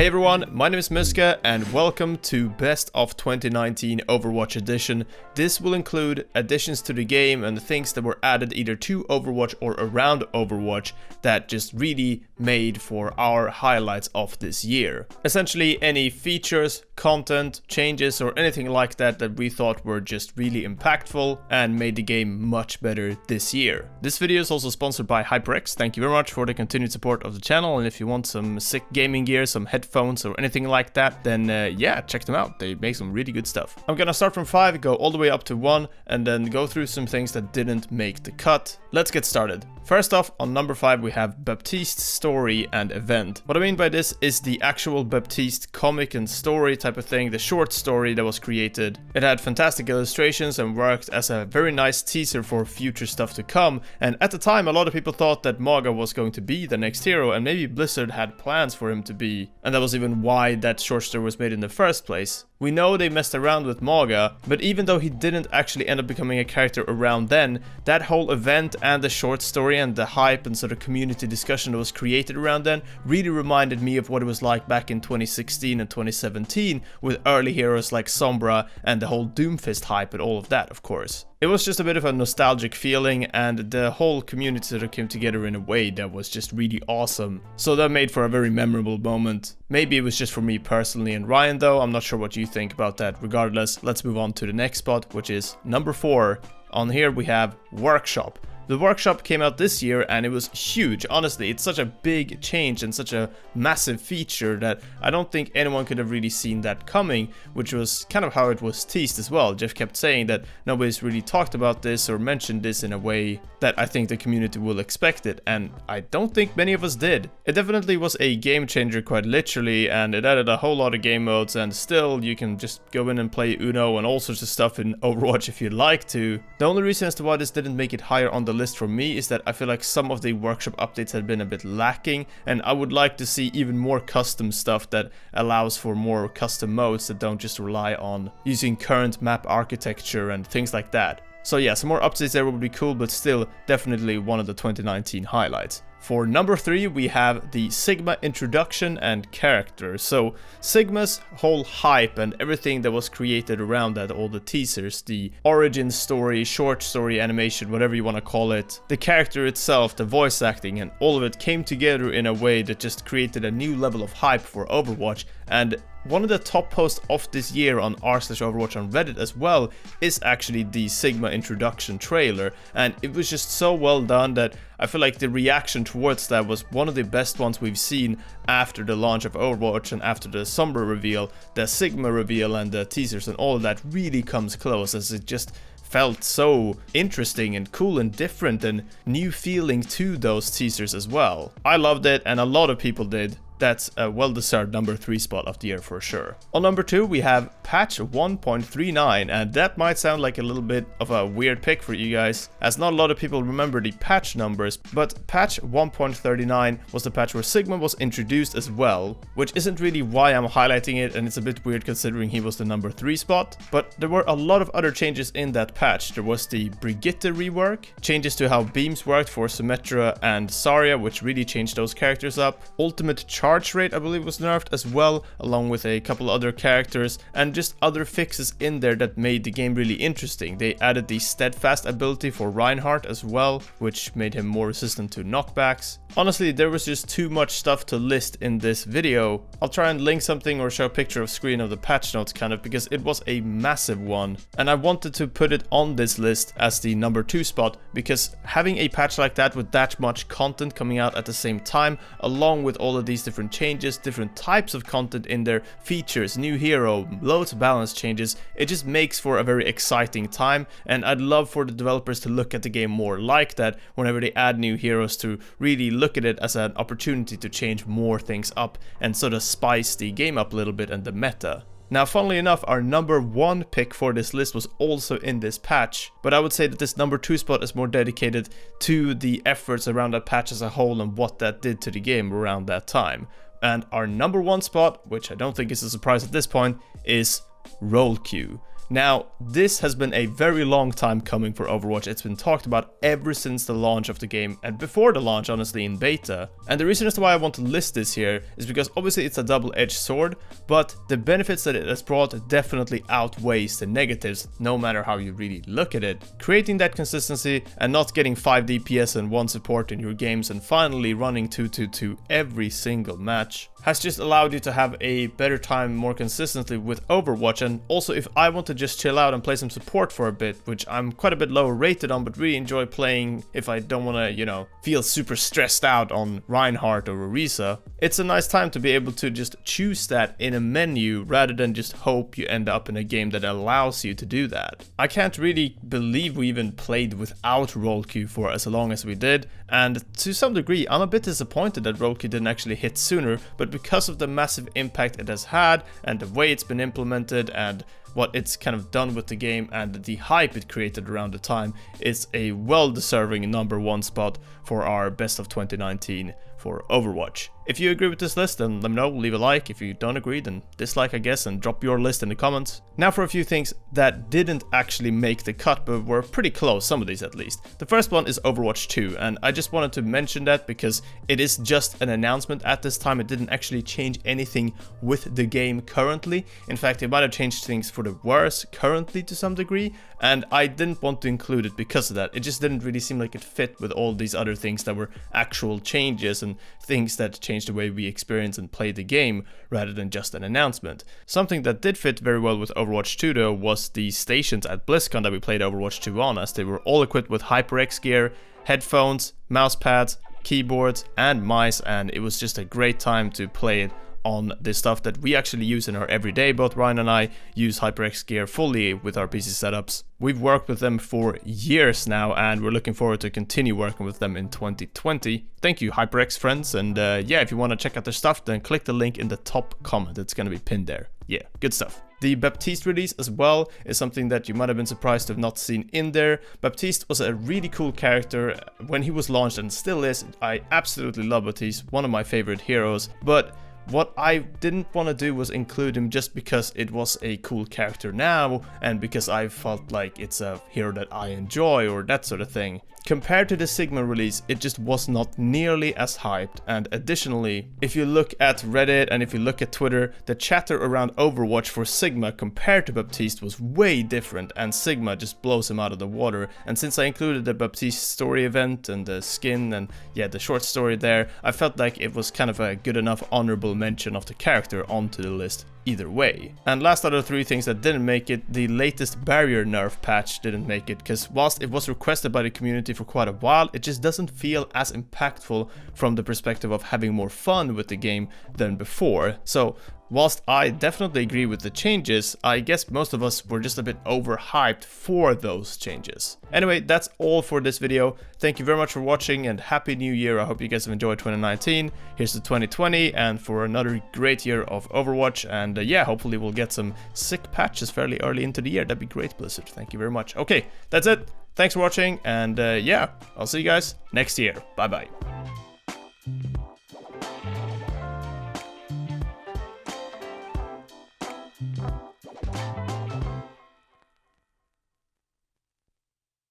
Hey everyone, my name is Muska and welcome to Best of 2019 Overwatch Edition. This will include additions to the game and the things that were added either to Overwatch or around Overwatch that just really made for our highlights of this year. Essentially any features, content, changes or anything like that that we thought were just really impactful and made the game much better this year. This video is also sponsored by HyperX. Thank you very much for the continued support of the channel, and if you want some sick gaming gear, some headphones or anything like that, then yeah, check them out. They make some really good stuff. I'm gonna start from 5, go all the way up to 1, and then go through some things that didn't make the cut. Let's get started. First off, on number 5 we have Baptiste's story and event. What I mean by this is the actual Baptiste comic and story type of thing, the short story that was created. It had fantastic illustrations and worked as a very nice teaser for future stuff to come, and at the time a lot of people thought that Maga was going to be the next hero, and maybe Blizzard had plans for him to be, and that was even why that short story was made in the first place. We know they messed around with Maga, but even though he didn't actually end up becoming a character around then, that whole event and the short story and the hype and sort of community discussion that was created around then really reminded me of what it was like back in 2016 and 2017 with early heroes like Sombra and the whole Doomfist hype and all of that, of course. It was just a bit of a nostalgic feeling, and the whole community sort of came together in a way that was just really awesome. So that made for a very memorable moment. Maybe it was just for me personally and Ryan though, I'm not sure what you think about that. Regardless, let's move on to the next spot, which is number 4. On here we have Workshop. The workshop came out this year and it was huge. Honestly, it's such a big change and such a massive feature that I don't think anyone could have really seen that coming, which was kind of how it was teased as well. Jeff kept saying that nobody's really talked about this or mentioned this in a way that I think the community will expect it, and I don't think many of us did. It definitely was a game changer quite literally, and it added a whole lot of game modes, and still you can just go in and play Uno and all sorts of stuff in Overwatch if you'd like to. The only reason as to why this didn't make it higher on the list for me is that I feel like some of the workshop updates had been a bit lacking, and I would like to see even more custom stuff that allows for more custom modes that don't just rely on using current map architecture and things like that. So yeah, some more updates there would be cool, but still definitely one of the 2019 highlights. For number 3, we have the Sigma introduction and character. So Sigma's whole hype and everything that was created around that, all the teasers, the origin story, short story, animation, whatever you want to call it, the character itself, the voice acting, and all of it came together in a way that just created a new level of hype for Overwatch. And one of the top posts of this year on r/Overwatch on Reddit as well is actually the Sigma introduction trailer, and it was just so well done that I feel like the reaction towards that was one of the best ones we've seen after the launch of Overwatch and after the Sombra reveal. The Sigma reveal and the teasers and all of that really comes close, as it just felt so interesting and cool and different and new feeling to those teasers as well. I loved it and a lot of people did. That's a well-deserved number 3 spot of the year for sure. On number 2 we have patch 1.39, and that might sound like a little bit of a weird pick for you guys, as not a lot of people remember the patch numbers, but patch 1.39 was the patch where Sigma was introduced as well, which isn't really why I'm highlighting it, and it's a bit weird considering he was the number 3 spot, but there were a lot of other changes in that patch. There was the Brigitte rework, changes to how beams worked for Symmetra and Zarya, which really changed those characters up, ultimate charge rate I believe was nerfed as well, along with a couple other characters, and just other fixes in there that made the game really interesting. They added the steadfast ability for Reinhardt as well, which made him more resistant to knockbacks. Honestly, there was just too much stuff to list in this video. I'll try and link something or show a picture of screen of the patch notes kind of, because it was a massive one, and I wanted to put it on this list as the number 2 spot, because having a patch like that with that much content coming out at the same time, along with all of these different changes, different types of content in there, features, new hero, loads of balance changes, it just makes for a very exciting time, and I'd love for the developers to look at the game more like that whenever they add new heroes, to really look at it as an opportunity to change more things up and sort of spice the game up a little bit and the meta. Now, funnily enough, our number 1 pick for this list was also in this patch, but I would say that this number 2 spot is more dedicated to the efforts around that patch as a whole and what that did to the game around that time. And our number 1 spot, which I don't think is a surprise at this point, is Rollcue. Now, this has been a very long time coming for Overwatch. It's been talked about ever since the launch of the game, and before the launch, honestly, in beta. And the reason as to why I want to list this here is because obviously it's a double-edged sword, but the benefits that it has brought definitely outweighs the negatives, no matter how you really look at it. Creating that consistency and not getting 5 DPS and 1 support in your games and finally running 2-2-2 every single match has just allowed you to have a better time more consistently with Overwatch. And also, if I want to just chill out and play some support for a bit, which I'm quite a bit lower rated on but really enjoy playing if I don't want to, you know, feel super stressed out on Reinhardt or Orisa, it's a nice time to be able to just choose that in a menu rather than just hope you end up in a game that allows you to do that. I can't really believe we even played without Rollcue for as long as we did, and to some degree I'm a bit disappointed that Rollcue didn't actually hit sooner, but because of the massive impact it has had and the way it's been implemented and what it's kind of done with the game and the hype it created around the time, it's a well-deserving #1 spot for our best of 2019 for Overwatch. If you agree with this list, then let me know, leave a like. If you don't agree, then dislike, I guess, and drop your list in the comments. Now for a few things that didn't actually make the cut, but were pretty close, some of these at least. The first one is Overwatch 2, and I just wanted to mention that because it is just an announcement at this time. It didn't actually change anything with the game currently. In fact, it might have changed things for the worse currently to some degree, and I didn't want to include it because of that. It just didn't really seem like it fit with all these other things that were actual changes and things that changed the way we experience and play the game rather than just an announcement. Something that did fit very well with Overwatch 2 though was the stations at BlizzCon that we played Overwatch 2 on, as they were all equipped with HyperX gear, headphones, mouse pads, keyboards and mice, and it was just a great time to play it on the stuff that we actually use in our everyday. Both Ryan and I use HyperX gear fully with our PC setups. We've worked with them for years now, and we're looking forward to continue working with them in 2020. Thank you, HyperX friends, and yeah, if you want to check out their stuff, then click the link in the top comment. It's going to be pinned there. Yeah, good stuff. The Baptiste release as well is something that you might have been surprised to have not seen in there. Baptiste was a really cool character when he was launched and still is. I absolutely love Baptiste, one of my favorite heroes, but what I didn't want to do was include him just because it was a cool character now and because I felt like it's a hero that I enjoy or that sort of thing. Compared to the Sigma release, it just was not nearly as hyped, and additionally, if you look at Reddit and if you look at Twitter, the chatter around Overwatch for Sigma compared to Baptiste was way different, and Sigma just blows him out of the water. And since I included the Baptiste story event and the skin and yeah, the short story there, I felt like it was kind of a good enough honorable mention of the character onto the list either way. And last out of 3 things that didn't make it, the latest barrier nerf patch didn't make it, because whilst it was requested by the community for quite a while, it just doesn't feel as impactful from the perspective of having more fun with the game than before. So whilst I definitely agree with the changes, I guess most of us were just a bit overhyped for those changes. Anyway, that's all for this video. Thank you very much for watching and Happy New Year. I hope you guys have enjoyed 2019. Here's to 2020 and for another great year of Overwatch. And yeah, hopefully we'll get some sick patches fairly early into the year. That'd be great, Blizzard. Thank you very much. Okay, that's it. Thanks for watching, and yeah, I'll see you guys next year. Bye bye.